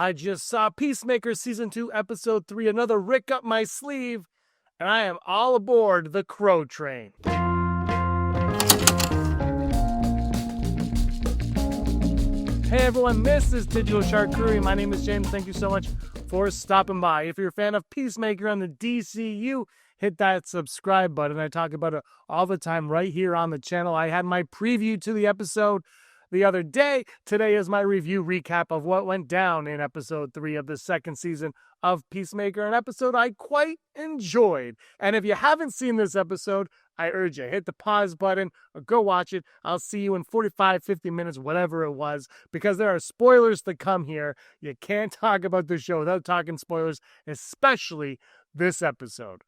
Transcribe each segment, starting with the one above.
I just saw Peacemaker Season 2, Episode 3, another Rick up my sleeve, and I am all aboard the Crow train. Hey everyone, this is Digital Charcuterie. My name is James. Thank you so much for stopping by. If you're a fan of Peacemaker on the DCEU, hit that subscribe button. I talk about it all the time right here on the channel. I had my preview to the episode the other day. Today is my review recap of what went down in episode 3 of the second season of Peacemaker, an episode I quite enjoyed. And if you haven't seen this episode, I urge you, hit the pause button or go watch it. I'll see you in 45, 50 minutes, whatever it was, because there are spoilers to come here. You can't talk about the show without talking spoilers, especially this episode.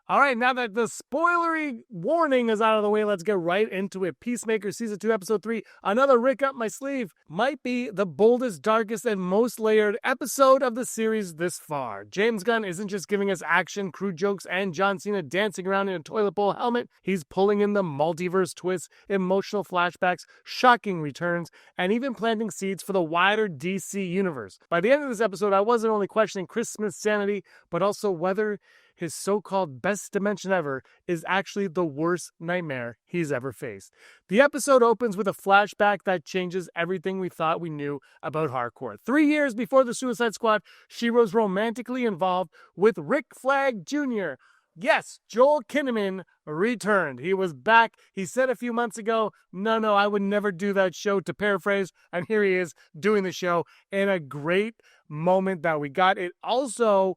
All right, now that the spoilery warning is out of the way, let's get right into it. Peacemaker Season 2, Episode 3, another Rick up my sleeve, might be the boldest, darkest, and most layered episode of the series this far. James Gunn isn't just giving us action, crude jokes, and John Cena dancing around in a toilet bowl helmet. He's pulling in the multiverse twists, emotional flashbacks, shocking returns, and even planting seeds for the wider DC universe. By the end of this episode, I wasn't only questioning Chris Smith's sanity, but also whether his so-called best dimension ever is actually the worst nightmare he's ever faced. The episode opens with a flashback that changes everything we thought we knew about Hardcourt. 3 years before the Suicide Squad, she was romantically involved with Rick Flag Jr. Yes, Joel Kinnaman returned. He was back. He said a few months ago, no, I would never do that show, to paraphrase, and here he is doing the show in a great moment that we got. It also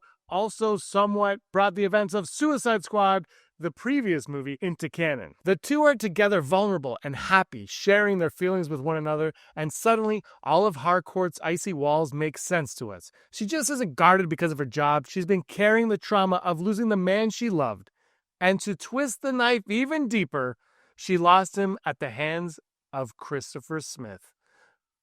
somewhat brought the events of Suicide Squad, the previous movie, into canon. The two are together, vulnerable and happy, sharing their feelings with one another, and suddenly all of Hardcourt's icy walls make sense to us. She just isn't guarded because of her job. She's been carrying the trauma of losing the man she loved. And to twist the knife even deeper, she lost him at the hands of Christopher Smith.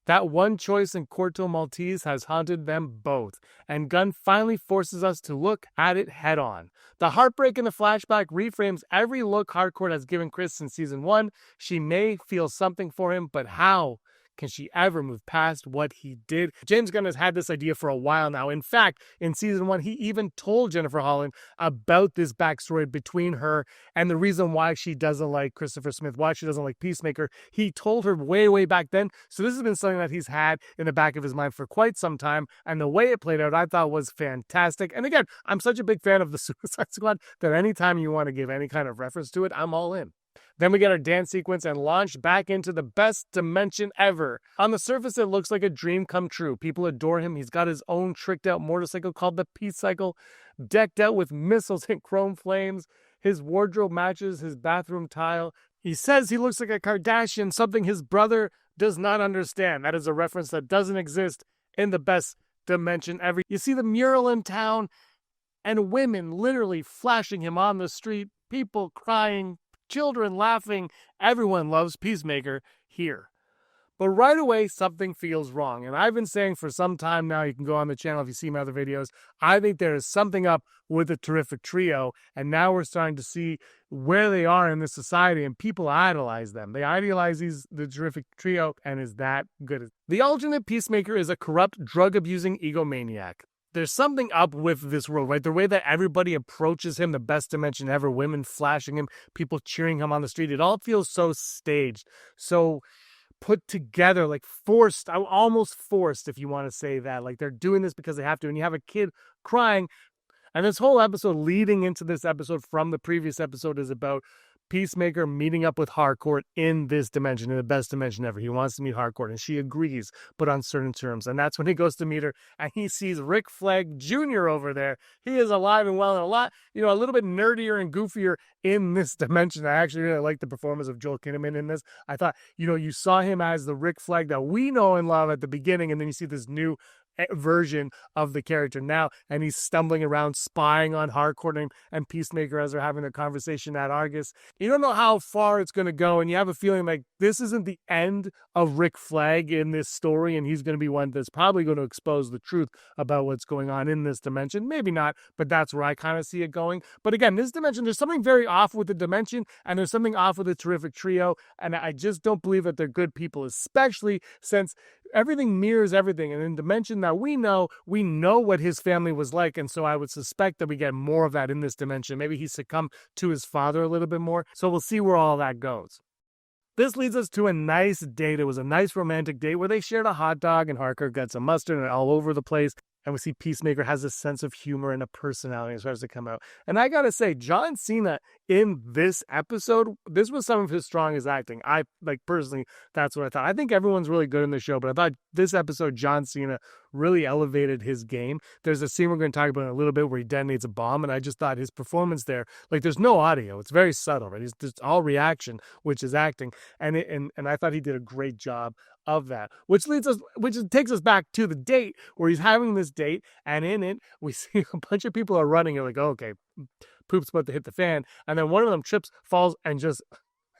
That one choice in Corto Maltese has haunted them both, and Gunn finally forces us to look at it head on. The heartbreak in the flashback reframes every look Hardcourt has given Chris since season 1. She may feel something for him, but how can she ever move past what he did? James Gunn has had this idea for a while now. In fact, in season 1, he even told Jennifer Holland about this backstory between her and the reason why she doesn't like Christopher Smith, why she doesn't like Peacemaker. He told her way back then. So this has been something that he's had in the back of his mind for quite some time. And the way it played out, I thought was fantastic. And again, I'm such a big fan of the Suicide Squad that anytime you want to give any kind of reference to it, I'm all in. Then we get our dance sequence and launch back into the best dimension ever. On the surface, it looks like a dream come true. People adore him. He's got his own tricked out motorcycle called the Peace Cycle, decked out with missiles and chrome flames. His wardrobe matches his bathroom tile. He says he looks like a Kardashian, something his brother does not understand. That is a reference that doesn't exist in the best dimension ever. You see the mural in town and women literally flashing him on the street, people crying, children laughing. Everyone loves Peacemaker here. But right away, something feels wrong. And I've been saying for some time now, you can go on the channel if you see my other videos, I think there is something up with the Terrific Trio. And now we're starting to see where they are in this society, and people idolize them. They idealize the Terrific Trio, and is that good? The alternate Peacemaker is a corrupt, drug-abusing egomaniac. There's something up with this world, right? The way that everybody approaches him, the best dimension ever, women flashing him, people cheering him on the street. It all feels so staged, so put together, like forced, almost forced, if you want to say that. Like they're doing this because they have to, and you have a kid crying. And this whole episode leading into this episode from the previous episode is about Peacemaker meeting up with Hardcourt in this dimension, in the best dimension ever. He wants to meet Hardcourt, and she agrees, but on certain terms. And that's when he goes to meet her, and he sees Rick Flag Jr. over there. He is alive and well, and a little bit nerdier and goofier in this dimension. I actually really like the performance of Joel Kinnaman in this. I thought, you saw him as the Rick Flag that we know and love at the beginning, and then you see this new version of the character now, and he's stumbling around spying on Hardcourt and Peacemaker as they're having their conversation at Argus. You don't know how far it's going to go, and you have a feeling like this isn't the end of Rick Flag in this story, and he's going to be one that's probably going to expose the truth about what's going on in this dimension. Maybe not, but that's where I kind of see it going. But again, this dimension, there's something very off with the dimension, and there's something off with the Terrific Trio, and I just don't believe that they're good people, especially since everything mirrors everything. And in dimension that we know what his family was like. And so I would suspect that we get more of that in this dimension. Maybe he succumbed to his father a little bit more. So we'll see where all that goes. This leads us to a nice date. It was a nice romantic date where they shared a hot dog and Hardcourt got some mustard and all over the place. And we see Peacemaker has a sense of humor and a personality as far as to come out. And I gotta say, John Cena in this episode, this was some of his strongest acting. I, personally, that's what I thought. I think everyone's really good in the show, but I thought this episode, John Cena really elevated his game. There's a scene we're going to talk about in a little bit where he detonates a bomb, and I just thought his performance there, there's no audio. It's very subtle, right? It's all reaction, which is acting. And I thought he did a great job of that, which takes us back to the date where he's having this date, and in it we see a bunch of people are running. You're like, oh, okay, poop's about to hit the fan, and then one of them trips, falls, and just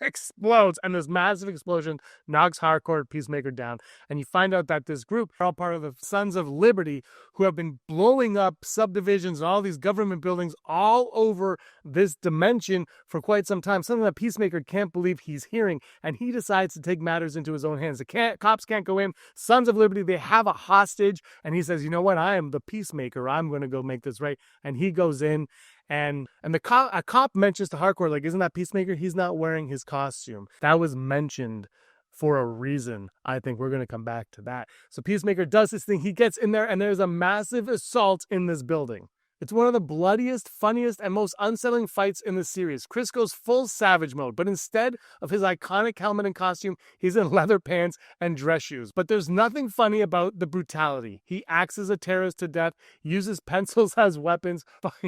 explodes, and this massive explosion knocks Hardcourt Peacemaker down. And you find out that this group are all part of the Sons of Liberty, who have been blowing up subdivisions and all these government buildings all over this dimension for quite some time, something that Peacemaker can't believe he's hearing, and he decides to take matters into his own hands. The cops can't go in. Sons of Liberty, they have a hostage, and he says, you know what, I am the Peacemaker, I'm going to go make this right. And he goes in, and a cop mentions to Hardcourt, isn't that Peacemaker? He's not wearing his costume. That was mentioned for a reason. I think we're going to come back to that. So Peacemaker does this thing. He gets in there, and there's a massive assault in this building. It's one of the bloodiest, funniest, and most unsettling fights in the series. Chris goes full savage mode, but instead of his iconic helmet and costume, he's in leather pants and dress shoes. But there's nothing funny about the brutality. He axes a terrorist to death, uses pencils as weapons,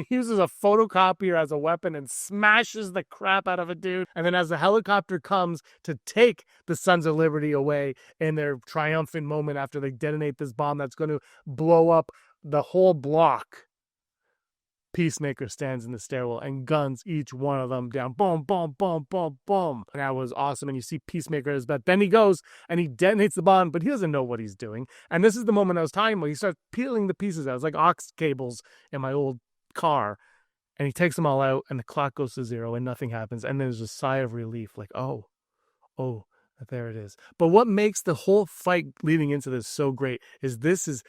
uses a photocopier as a weapon, and smashes the crap out of a dude. And then as the helicopter comes to take the Sons of Liberty away in their triumphant moment after they detonate this bomb that's going to blow up the whole block, Peacemaker stands in the stairwell and guns each one of them down. Boom, boom, boom, boom, boom. And that was awesome. And you see Peacemaker at his bed. Then he goes and he detonates the bomb, but he doesn't know what he's doing. And this is the moment I was talking about. He starts peeling the pieces out. It's like aux cables in my old car. And he takes them all out, and the clock goes to 0, and nothing happens. And there's a sigh of relief, oh, there it is. But what makes the whole fight leading into this so great is this is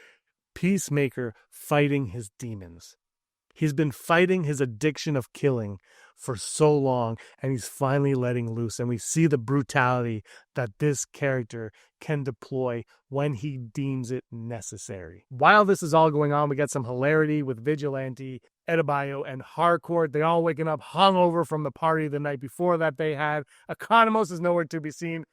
Peacemaker fighting his demons. He's been fighting his addiction of killing for so long, and he's finally letting loose. And we see the brutality that this character can deploy when he deems it necessary. While this is all going on, we get some hilarity with Vigilante, Adebayo, and Hardcourt. They all waking up hungover from the party the night before that they had. Economos is nowhere to be seen.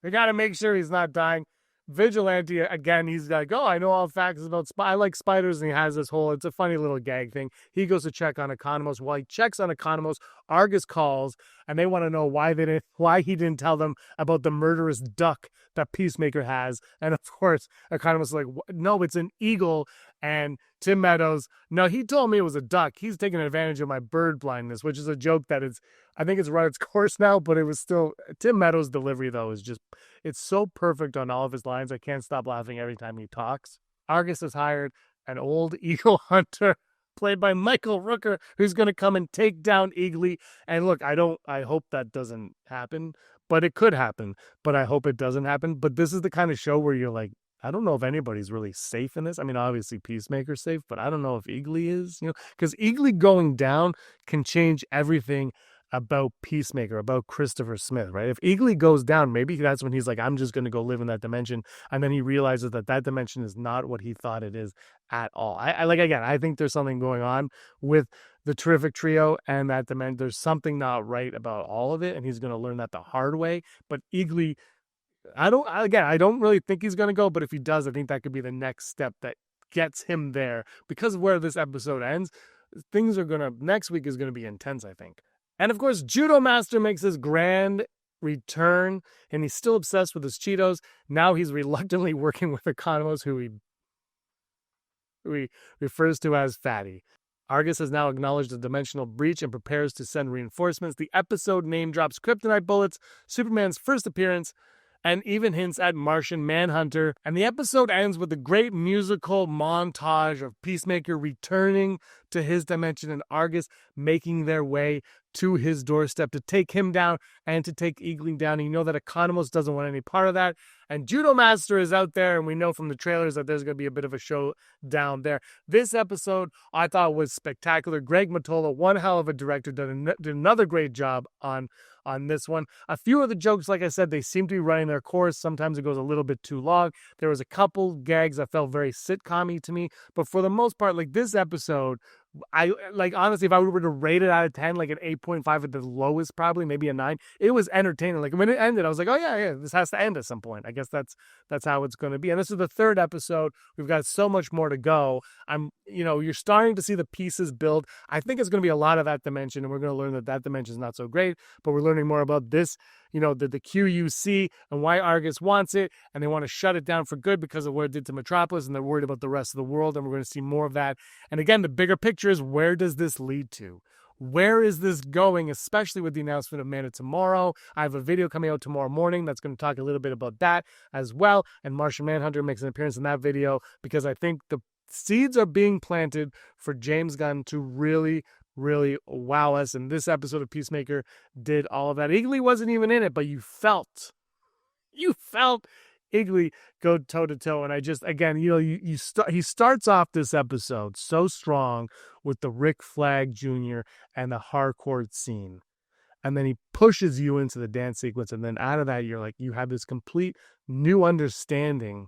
They got to make sure he's not dying. Vigilante, again, he's like, oh, I know all facts about I like spiders, and he has this whole, it's a funny little gag thing. He goes to check on Economos. While he checks on Economos, Argus calls, and they want to know why he didn't tell them about the murderous duck that Peacemaker has. And of course, Economos is like, no, it's an eagle. And Tim Meadows, no, he told me it was a duck. He's taking advantage of my bird blindness, which is a joke that I think it's run its course now, but it was still, Tim Meadows' delivery, though, is just, it's so perfect on all of his lines. I can't stop laughing every time he talks. Argus has hired an old eagle hunter, played by Michael Rooker, who's going to come and take down Eagley. And look, I hope that doesn't happen, but it could happen, but I hope it doesn't happen. But this is the kind of show where you're like, I don't know if anybody's really safe in this. I mean, obviously Peacemaker's safe, but I don't know if Eagley is, because Eagley going down can change everything about Peacemaker, about Christopher Smith, right? If Eagley goes down, maybe that's when he's like, I'm just going to go live in that dimension. And then he realizes that dimension is not what he thought it is at all. I think there's something going on with the Terrific Trio and that dimension. There's something not right about all of it, and he's going to learn that the hard way. But Eagley, I don't really think he's going to go, but if he does, I think that could be the next step that gets him there. Because of where this episode ends, next week is going to be intense, I think. And of course, Judo Master makes his grand return, and he's still obsessed with his Cheetos. Now he's reluctantly working with Economos, who he refers to as Fatty. Argus has now acknowledged the dimensional breach and prepares to send reinforcements. The episode name drops kryptonite bullets, Superman's first appearance, and even hints at Martian Manhunter. And the episode ends with a great musical montage of Peacemaker returning to his dimension and Argus making their way to his doorstep to take him down and to take Eagley down. And you know that Economos doesn't want any part of that. And Judo Master is out there, and we know from the trailers that there's going to be a bit of a show down there. This episode I thought was spectacular. Greg Mottola, one hell of a director, did another great job on this one. A few of the jokes, like I said, they seem to be running their course. Sometimes it goes a little bit too long. There was a couple gags that felt very sitcom-y to me, but for the most part, like this episode, I like honestly, if I were to rate it out of 10, like an 8.5 at the lowest, probably maybe a 9. It was entertaining. Like when it ended, I was like, oh yeah, this has to end at some point. I guess that's how it's going to be. And this is the third episode. We've got so much more to go. You're starting to see the pieces build. I think it's going to be a lot of that dimension, and we're going to learn that dimension is not so great. But we're learning more about this, the QUC and why Argus wants it, and they want to shut it down for good because of what it did to Metropolis, and they're worried about the rest of the world. And we're going to see more of that. And again, the bigger picture is, where does this lead to? Where is this going, especially with the announcement of Man of Tomorrow? I have a video coming out tomorrow morning that's going to talk a little bit about that as well. And Martian Manhunter makes an appearance in that video because I think the seeds are being planted for James Gunn to really, really wow us. And this episode of Peacemaker did all of that. Eagley wasn't even in it, but you felt Eagley go toe-to-toe. And I just, again, he starts off this episode so strong with the Rick Flag Jr. and the Hardcourt scene. And then he pushes you into the dance sequence. And then out of that, you have this complete new understanding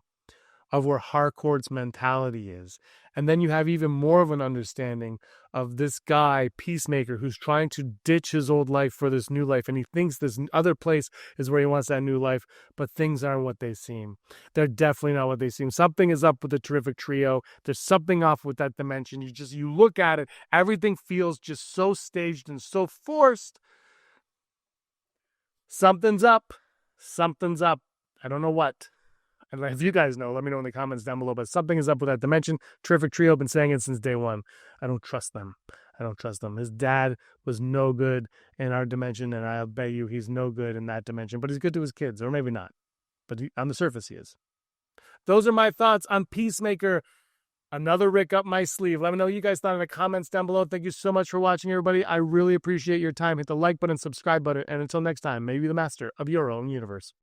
of where Hardcourt's mentality is. And then you have even more of an understanding of this guy, Peacemaker, who's trying to ditch his old life for this new life. And he thinks this other place is where he wants that new life, but things aren't what they seem. They're definitely not what they seem. Something is up with the terrific trio. There's something off with that dimension. You look at it, everything feels just so staged and so forced. Something's up. Something's up. I don't know what. And if you guys know, let me know in the comments down below. But something is up with that dimension. Terrific Trio, been saying it since day one. I don't trust them. His dad was no good in our dimension, and I'll bet you he's no good in that dimension. But he's good to his kids, or maybe not. But on the surface, he is. Those are my thoughts on Peacemaker. Another Rick up my sleeve. Let me know what you guys thought in the comments down below. Thank you so much for watching, everybody. I really appreciate your time. Hit the like button, subscribe button, and until next time, may you be the master of your own universe.